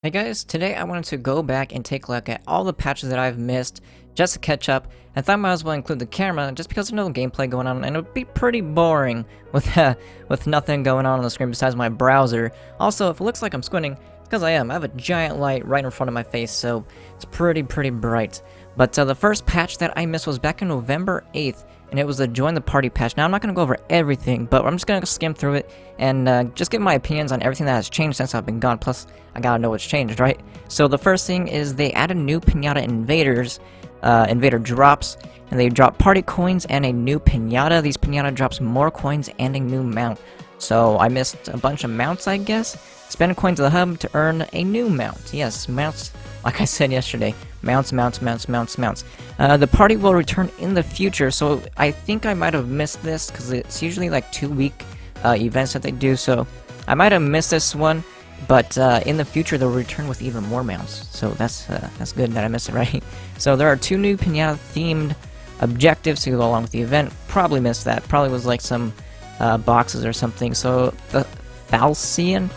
Hey guys, today I wanted to go back and take a look at all the patches that I've missed just to catch up, and thought I might as well include the camera just because there's no gameplay going on and it would be pretty boring with nothing going on the screen besides my browser. Also, if it looks like I'm squinting, it's because I am. I have a giant light right in front of my face, so it's pretty bright. But the first patch that I missed was back in November 8th, and it was the Join the Party patch. Now, I'm not going to go over everything, but I'm just going to skim through it and just give my opinions on everything that has changed since I've been gone. Plus, I gotta know what's changed, right? So the first thing is they added new Pinata Invaders, Invader drops, and they drop party coins and a new Pinata. These Pinata drops more coins and a new mount. So I missed a bunch of mounts, I guess. Spend coins to the hub to earn a new mount. Yes, mounts, like I said yesterday. Mounts. The party will return in the future, so I think I might have missed this, because it's usually like 2-week events that they do, so I might have missed this one, but in the future they'll return with even more mounts, so that's good that I missed it, right? So there are 2 new Pinata-themed objectives to go along with the event. Probably missed that, probably was like some boxes or something. So the Thalcion,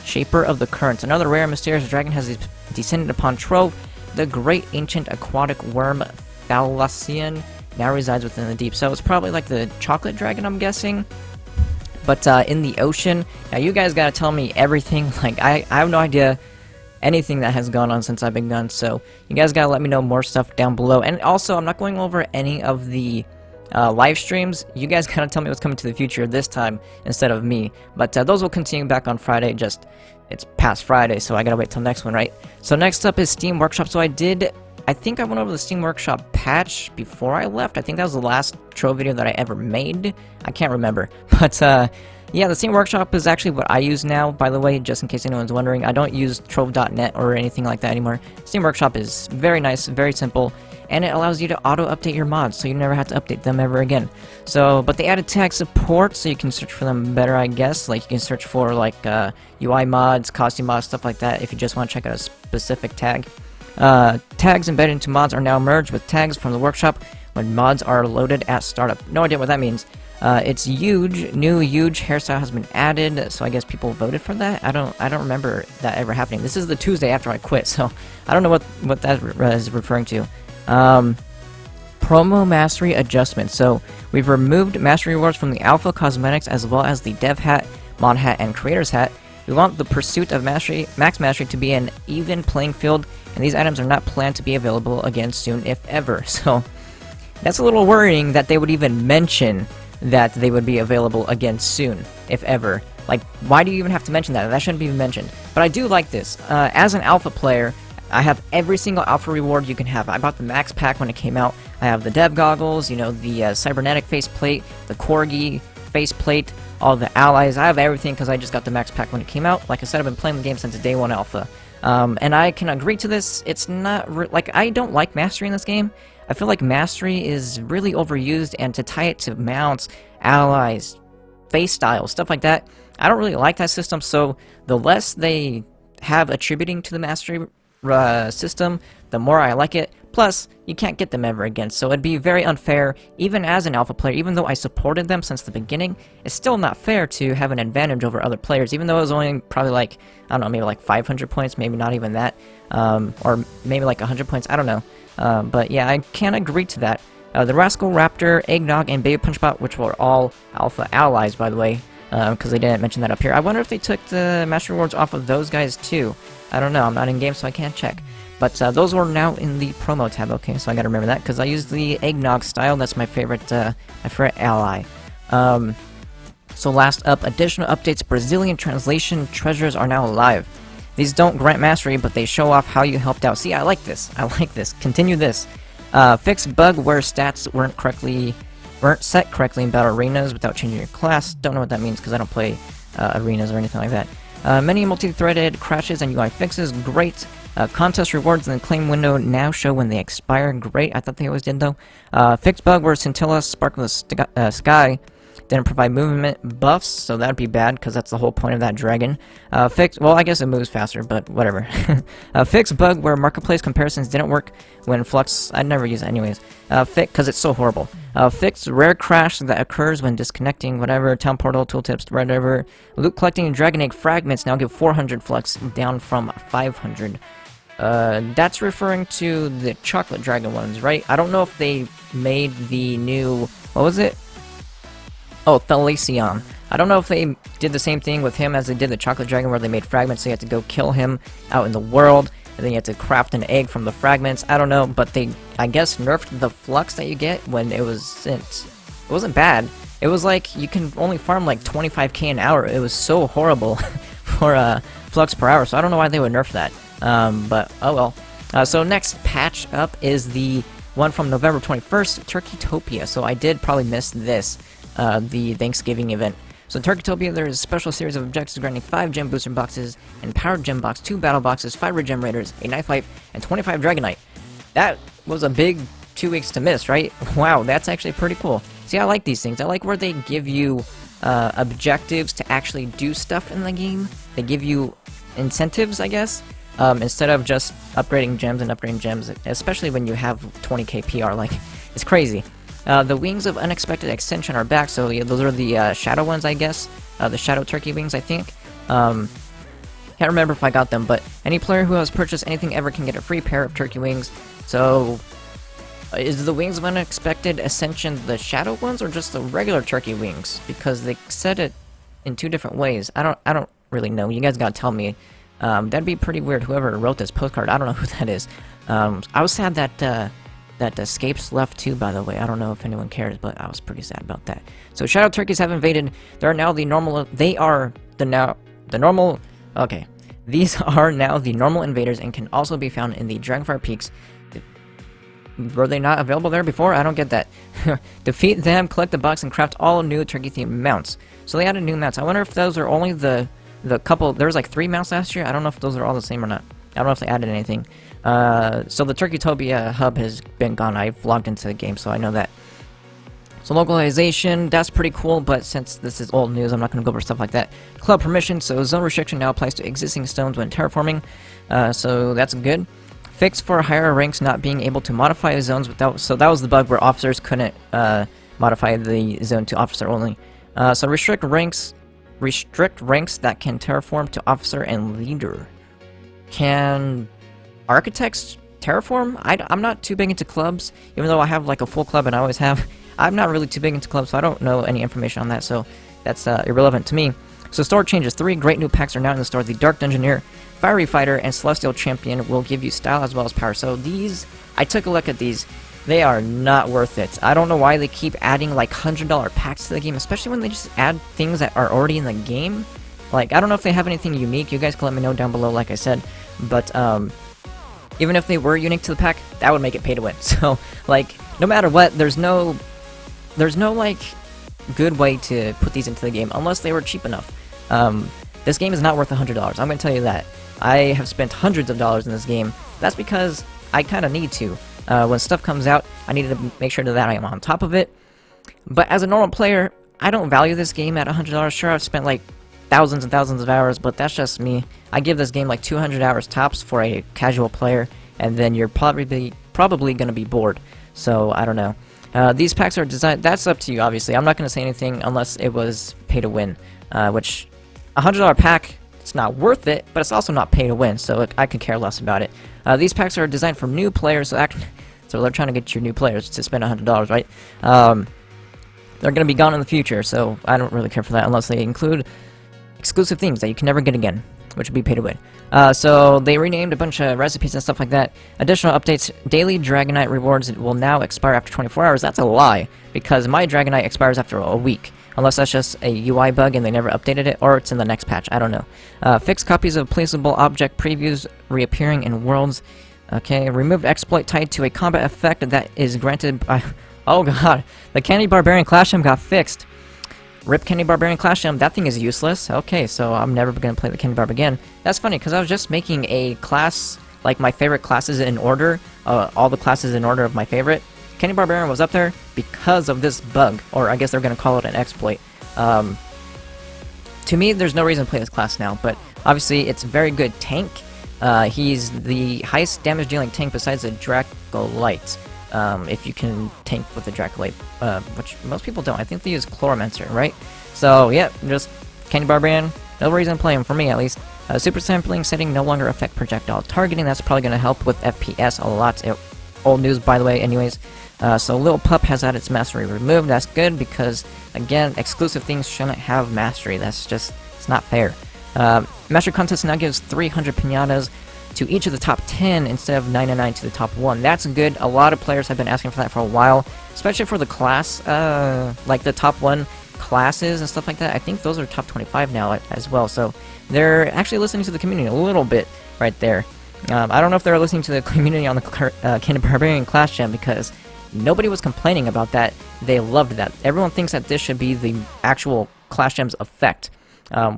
Shaper of the Currents. Another rare mysterious dragon has descended upon Trove. The great ancient aquatic worm Thalcion now resides within the deep. So it's probably like the chocolate dragon, I'm guessing. But in the ocean. Now you guys gotta tell me everything. Like, I have no idea anything that has gone on since I've been gone. So you guys gotta let me know more stuff down below. And also, I'm not going over any of the live streams. You guys gotta tell me what's coming to the future this time instead of me. But those will continue back on Friday. Just, it's past Friday, so I gotta wait till next one, right? So next up is Steam Workshop. So I think I went over the Steam Workshop patch before I left. I think that was the last Trove video that I ever made. I can't remember. But yeah, the Steam Workshop is actually what I use now, by the way, just in case anyone's wondering. I don't use Trove.net or anything like that anymore. Steam Workshop is very nice, very simple, and it allows you to auto-update your mods, so you never have to update them ever again. So, but they added tag support, so you can search for them better, I guess. Like, you can search for, like, UI mods, costume mods, stuff like that, if you just want to check out a specific tag. Tags embedded into mods are now merged with tags from the workshop when mods are loaded at startup. No idea what that means. It's huge. New huge hairstyle has been added, so I guess people voted for that. I don't remember that ever happening. This is the Tuesday after I quit, so I don't know what that is referring to. Promo mastery adjustment. So we've removed mastery rewards from the alpha cosmetics as well as the dev hat, mod hat, and creator's hat. We want the pursuit of mastery, max mastery, to be an even playing field, and these items are not planned to be available again soon, if ever. So that's a little worrying that they would even mention that they would be available again soon, if ever. Like, why do you even have to mention that? That shouldn't be mentioned. But I do like this. As an alpha player, I have every single alpha reward you can have. I bought the max pack when it came out. I have the dev goggles, you know, the cybernetic faceplate, the corgi faceplate, all the allies. I have everything because I just got the max pack when it came out. Like I said, I've been playing the game since day 1 alpha. And I can agree to this. It's not like, I don't like mastery in this game. I feel like mastery is really overused, and to tie it to mounts, allies, face styles, stuff like that, I don't really like that system. So the less they have attributing to the mastery system, the more I like it. Plus, you can't get them ever again, so it'd be very unfair, even as an alpha player. Even though I supported them since the beginning, it's still not fair to have an advantage over other players, even though it was only probably like, I don't know, maybe like 500 points, maybe not even that, or maybe like 100 points, I don't know. But yeah, I can't agree to that. The Rascal Raptor, Eggnog, and Baby Punchbot, which were all alpha allies, by the way, because they didn't mention that up here. I wonder if they took the master rewards off of those guys too. I don't know, I'm not in game, so I can't check. But those were now in the promo tab, okay, so I gotta remember that, because I use the Eggnog style. That's my favorite ally. So last up, additional updates. Brazilian translation treasures are now live. These don't grant mastery, but they show off how you helped out. See, I like this. Continue this. Fix bug where stats weren't set correctly in battle arenas without changing your class. Don't know what that means because I don't play arenas or anything like that. Many multi-threaded crashes and UI fixes. Great. Contest rewards in the claim window now show when they expire. Great. I thought they always did, though. Fixed bug where scintillas sparkle the sky Didn't provide movement buffs, so that'd be bad, because that's the whole point of that dragon. Well, I guess it moves faster, but whatever. Fixed bug where marketplace comparisons didn't work when Flux... I'd never use it anyways. Because it's so horrible. Fixed rare crash that occurs when disconnecting, whatever, town portal, tooltips, whatever. Loot collecting dragon egg fragments now give 400 Flux, down from 500. That's referring to the chocolate dragon ones, right? I don't know if they made the new... What was it? Oh, Thalacion. I don't know if they did the same thing with him as they did the chocolate dragon, where they made fragments, so you had to go kill him out in the world, and then you had to craft an egg from the fragments. I don't know, but they, I guess, nerfed the flux that you get when it wasn't bad. It was like, you can only farm like 25k an hour. It was so horrible for flux per hour, so I don't know why they would nerf that. But, oh well. So next patch up is the one from November 21st, Topia. So I did probably miss this, the Thanksgiving event. So in Topia, there is a special series of objectives granting 5 gem booster boxes, and powered gem box, 2 battle boxes, 5 regen raiders, a knife life, and 25 dragonite. That was a big 2 weeks to miss, right? Wow, that's actually pretty cool. See, I like these things. I like where they give you objectives to actually do stuff in the game. They give you incentives, I guess. Instead of just upgrading gems, especially when you have 20k PR, like, it's crazy. The Wings of Unexpected Extension are back, so yeah, those are the shadow ones, I guess. The shadow turkey wings, I think. Can't remember if I got them, but any player who has purchased anything ever can get a free pair of turkey wings. So, is the Wings of Unexpected Ascension the shadow ones, or just the regular turkey wings? Because they said it in 2 different ways. I don't really know. You guys gotta tell me. That'd be pretty weird, whoever wrote this postcard. I don't know who that is. I was sad that Escapes left too, by the way. I don't know if anyone cares, but I was pretty sad about that. So shadow turkeys have invaded. They are now the normal... Okay. These are now the normal invaders and can also be found in the Dragonfire Peaks. Were they not available there before? I don't get that. Defeat them, collect the box, and craft all new turkey-themed mounts. So they added new mounts. I wonder if those are only the couple... There was like 3 mounts last year. I don't know if those are all the same or not. I don't know if they added anything. So the Topia hub has been gone. I've logged into the game, so I know that. So localization, that's pretty cool, but since this is old news, I'm not going to go over stuff like that. Club permission, so zone restriction now applies to existing stones when terraforming. So that's good. Fix for higher ranks not being able to modify zones without... So that was the bug where officers couldn't modify the zone to officer only. So restrict ranks that can terraform to officer and leader. Can architects terraform? I'm not too big into clubs, even though I have like a full club and I always have. I'm not really too big into clubs, so I don't know any information on that, so that's irrelevant to me. So store changes. 3 great new packs are now in the store. The Dark Dungeoneer, Fiery Fighter, and Celestial Champion will give you style as well as power. So these, I took a look at these. They are not worth it. I don't know why they keep adding like $100 packs to the game, especially when they just add things that are already in the game. Like, I don't know if they have anything unique. You guys can let me know down below, like I said. But, even if they were unique to the pack, that would make it pay to win. So, like, no matter what, there's no, like, good way to put these into the game, unless they were cheap enough. This game is not worth $100. I'm gonna tell you that. I have spent hundreds of dollars in this game. That's because I kind of need to. When stuff comes out, I need to make sure that I am on top of it. But as a normal player, I don't value this game at $100. Sure, I've spent, like, thousands and thousands of hours, but that's just me. I give this game like 200 hours tops for a casual player, and then you're probably gonna be bored. So I don't know. These packs are designed. That's up to you, obviously. I'm not gonna say anything unless it was pay to win. Which $100 pack, it's not worth it, but it's also not pay to win. So I could care less about it. These packs are designed for new players, so they're trying to get your new players to spend $100, right? They're gonna be gone in the future, so I don't really care for that unless they include exclusive things that you can never get again, which would be pay to win. So they renamed a bunch of recipes and stuff like that. Additional updates: daily Dragonite rewards will now expire after 24 hours. That's a lie, because my Dragonite expires after a week. Unless that's just a UI bug and they never updated it, or it's in the next patch, I don't know. Fixed copies of placeable object previews reappearing in worlds. Okay, removed exploit tied to a combat effect that is granted by... Oh god, the Candy Barbarian Clash Gem got fixed. Rip Candy Barbarian Clash Gem, that thing is useless. Okay, so I'm never gonna play the Candy Barb again. That's funny, because I was just making a class, like my favorite classes in order, all the classes in order of my favorite. Candy Barbarian was up there, because of this bug, or I guess they're gonna call it an exploit. To me, there's no reason to play this class now, but obviously it's a very good tank. He's the highest damage dealing tank besides a Dracolite. If you can tank with a Dracolite, which most people don't. I think they use Chloromancer, right? So, yeah, just Candy Barbarian, no reason to play him, for me at least. Super sampling setting no longer affect projectile targeting. That's probably going to help with FPS a lot. Old news, by the way, anyways. So Little Pup has had its mastery removed. That's good because, again, exclusive things shouldn't have mastery. That's just, it's not fair. Mastery Contest now gives 300 pinatas to each of the top 10 instead of 99 to the top 1. That's good. A lot of players have been asking for that for a while, especially for the class, like the top 1 classes and stuff like that. I think those are top 25 now as well, so they're actually listening to the community a little bit right there. I don't know if they're listening to the community on the Candy Barbarian Clash Gem, because nobody was complaining about that. They loved that. Everyone thinks that this should be the actual Clash Gems effect.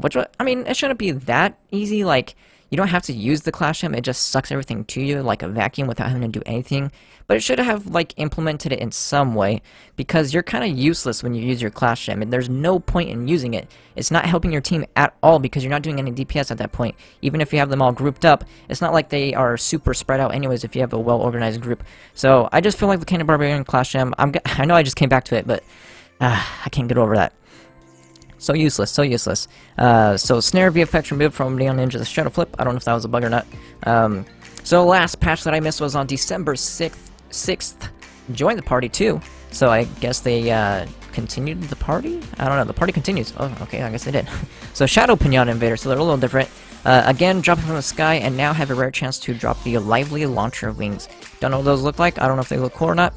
Which, I mean, it shouldn't be that easy. Like, you don't have to use the Clash Gem, it just sucks everything to you like a vacuum without having to do anything. But it should have, like, implemented it in some way, because you're kind of useless when you use your Clash Gem, and there's no point in using it. It's not helping your team at all, because you're not doing any DPS at that point. Even if you have them all grouped up, it's not like they are super spread out anyways if you have a well-organized group. So, I just feel like the Candy Barbarian Clash Gem, I know I just came back to it, but I can't get over that. So useless, so useless. So Snare VFX removed from Neon Ninja's Shadow Flip. I don't know if that was a bug or not. So last patch that I missed was on December 6th. Joined the party too. So I guess they continued the party? I don't know, the party continues. Oh, okay, I guess they did. So Shadow Pinata Invader, so they're a little different. Again, dropping from the sky, and now have a rare chance to drop the Lively Launcher Wings. Don't know what those look like, I don't know if they look cool or not.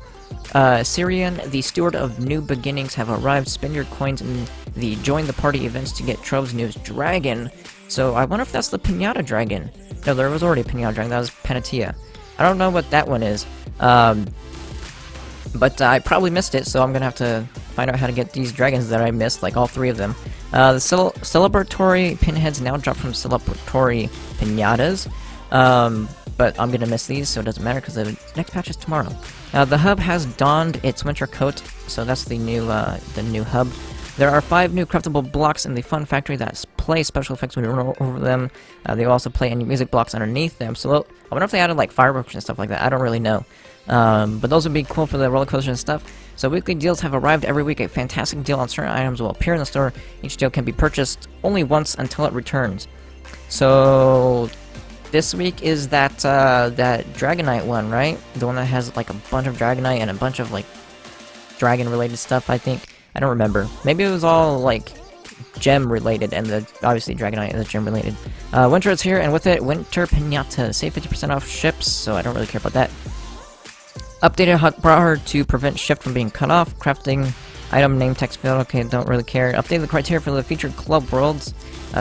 Syrian, the Steward of New Beginnings, have arrived. Spend your coins in the Join the Party events to get Trove's new dragon. So I wonder if that's the Pinata Dragon. No, there was already a Pinata Dragon, that was Panatia. I don't know what that one is. But I probably missed it, so I'm gonna have to find out how to get these dragons that I missed, like all 3 of them. The celebratory pinheads now drop from celebratory pinatas. But I'm gonna miss these, so it doesn't matter because the next patch is tomorrow. The hub has donned its winter coat, so that's the new hub. There are 5 new craftable blocks in the Fun Factory that play special effects when you run over them. They will also play any music blocks underneath them. So I wonder if they added like fireworks and stuff like that. I don't really know. But those would be cool for the roller coaster and stuff. So weekly deals have arrived every week. A fantastic deal on certain items will appear in the store. Each deal can be purchased only once until it returns. So this week is that Dragonite one, right? The one that has like a bunch of Dragonite and a bunch of like dragon-related stuff, I think. I don't remember. Maybe it was all like gem-related, and obviously Dragonite is gem-related. Winter is here, and with it, Winter Pinata. Save 50% off ships, so I don't really care about that. Updated hotbar to prevent shift from being cut off. Crafting item name text field. Okay, don't really care. Updated the criteria for the featured club worlds.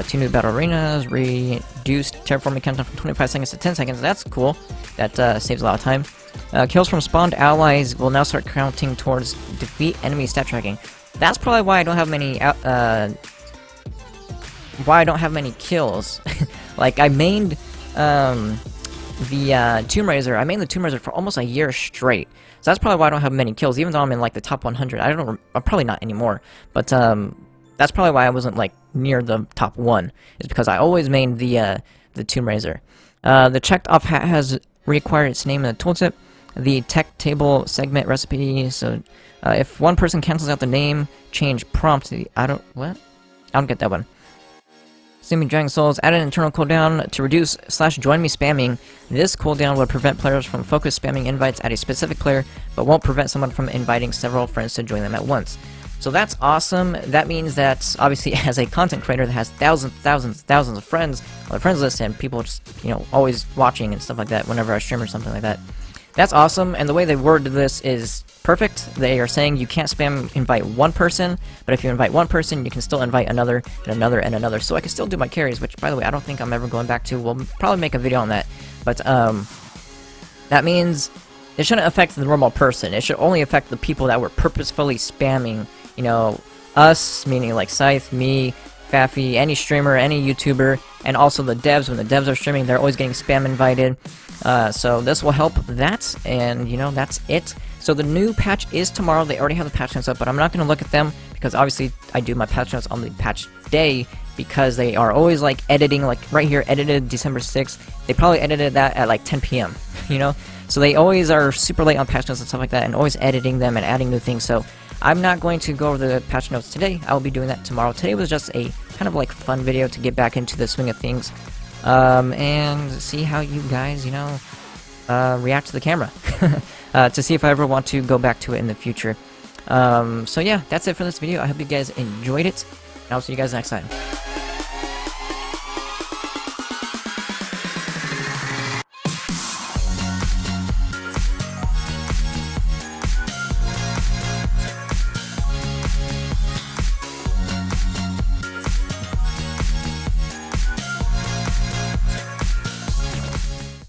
2 new battle arenas. Reduced terraforming countdown from 25 seconds to 10 seconds. That's cool. That saves a lot of time. Kills from spawned allies will now start counting towards defeat enemy stat tracking. That's probably why I don't have many kills. Like I mained the Tomb Raiser. I mained the Tomb Raiser for almost a year straight. So that's probably why I don't have many kills, even though I'm in like the top 100. I'm probably not anymore, but that's probably why I wasn't like near the top 1. Is because I always mained the Tomb Raiser. The checked off hat has reacquired its name in the tooltip. The tech table segment recipe. So if one person cancels out the name, change prompt. I don't get that one. Assuming Dragon Souls added an internal cooldown to reduce / join me spamming. This cooldown would prevent players from focus spamming invites at a specific player, but won't prevent someone from inviting several friends to join them at once. So that's awesome. That means that, obviously, as a content creator that has thousands of friends on the friends list, and people just, always watching and stuff like that whenever I stream or something like that. That's awesome, and the way they worded this is perfect. They are saying you can't spam invite one person, but if you invite one person, you can still invite another, and another, and another. So I can still do my carries, which, by the way, I don't think I'm ever going back to. We'll probably make a video on that. But, that means it shouldn't affect the normal person. It should only affect the people that were purposefully spamming, us, meaning like Scythe, me, Faffy, any streamer, any YouTuber, and also the devs. When the devs are streaming, they're always getting spam invited. So this will help that, and that's it. So So the new patch is tomorrow. They already have the patch notes up, but I'm not going to look at them because obviously I do my patch notes on the patch day because they are always like editing, like right here, edited December 6th. They probably edited that at like 10 p.m., you know? So they always are super late on patch notes and stuff like that and always editing them and adding new things. So I'm not going to go over the patch notes today. I will be doing that tomorrow. Today was just a kind of like fun video to get back into the swing of things and see how you guys, you know, react to the camera to see if I ever want to go back to it in the future. So yeah, that's it for this video. I hope you guys enjoyed it, and I'll see you guys next time.